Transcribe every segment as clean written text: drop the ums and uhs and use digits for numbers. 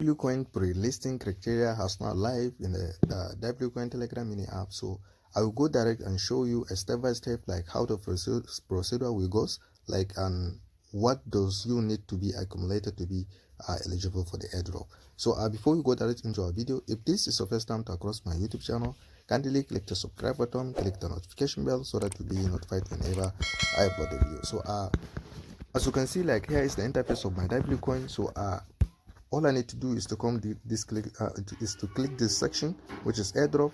WCoin pre-listing criteria has now live in the WCoin Telegram mini app. So I will go direct and show you a step-by-step like how the procedure will goes, like and what does you need to be accumulated to be eligible for the airdrop. So before we go direct into our video, if this is your first time to across my YouTube channel, kindly click the subscribe button, click the notification bell so that you'll be notified whenever I upload a video. So as you can see, like here is the interface of my WCoin. So all I need to do is to come click this section, which is airdrop.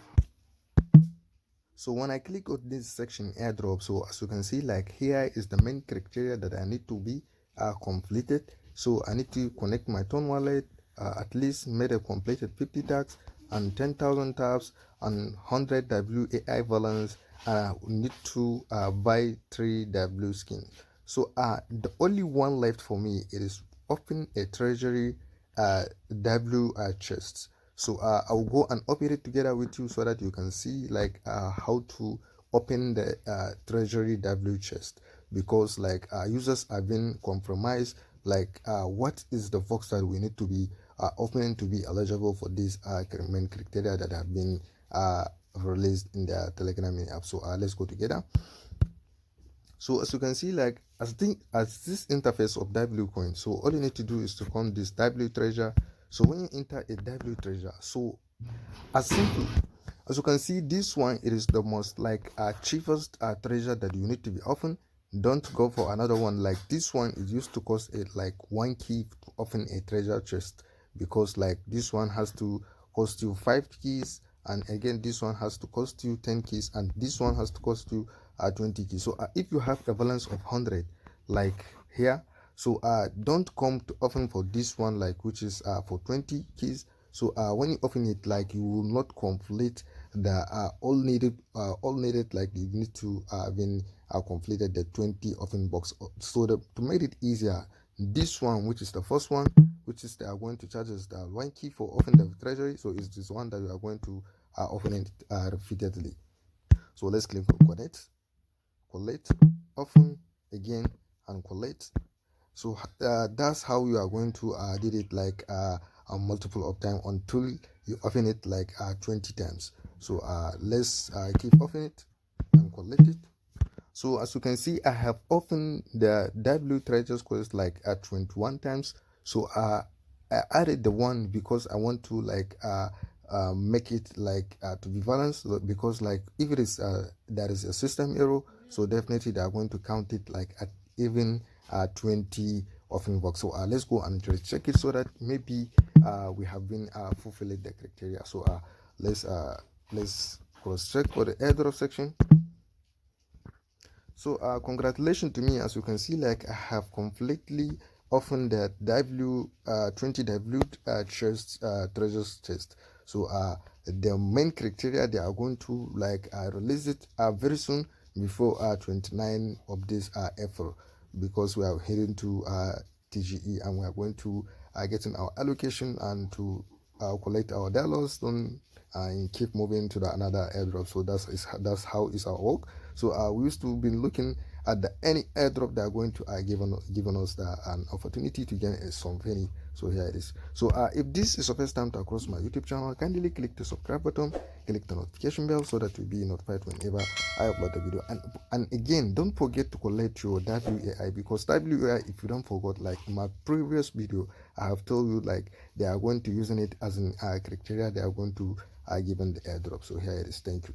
So when I click on this section airdrop, so as you can see, like here is the main criteria that I need to be completed. So I need to connect my Tone wallet, at least made a completed 50 tags and 10,000 tabs and 100 WAI balance. Need to buy 3 W skins. So the only one left for me, it is open a treasury W chest. So I will go and open it together with you so that you can see like how to open the treasury W chest, because like users have been compromised, like what is the box that we need to be opening to be eligible for these main criteria that have been released in the Telegram mini app. So let's go together. So as you can see, like as this interface of WCoin, so all you need to do is to come this W treasure. So when you enter a W treasure, so as simple as you can see, this one, it is the most like cheapest treasure that you need to be open. Don't go for another one like this one. It used to cost it like 1 key to open a treasure chest, because like this one has to cost you 5 keys, and again this one has to cost you 10 keys, and this one has to cost you 20 keys. So if you have a balance of 100 like here, so don't come to open for this one, like which is for 20 keys. So when you open it, like you will not complete the all needed like you need to been completed the 20 open box. So to make it easier, this one, which is the first one, which is they are going to charge us the 1 key for open the treasury, so it's this one that we are going to open it repeatedly. So let's click on collect, open again, and collect. So that's how you are going to did it like a multiple of time until you open it like 20 times. So let's keep opening it and collect it. So as you can see, I have opened the W treasures quest like 21 times. So I added the one because I want to like make it like to be balanced, because like if it is there is a system error, so definitely they are going to count it like at even 20 offering box. So let's go and just check it so that maybe we have been fulfilling the criteria. So let's cross check for the airdrop section. So congratulations to me. As you can see, like I have completely opened the 20 W chest treasures chest. So the main criteria, they are going to like release it very soon, before 29 of this April, because we are heading to TGE, and we are going to getting our allocation and to collect our dollars and keep moving to the another airdrop. So that's how is our work. So we used to be looking at any airdrop that are going to given us an opportunity to get some penny. So here it is. So if this is your first time to across my YouTube channel, kindly click the subscribe button, click the notification bell so that you'll be notified whenever I upload the video. And again, don't forget to collect your WAI, because WAI, if you don't forget, like in my previous video, I have told you like they are going to using it as an criteria they are going to given the airdrop. So here it is. Thank you.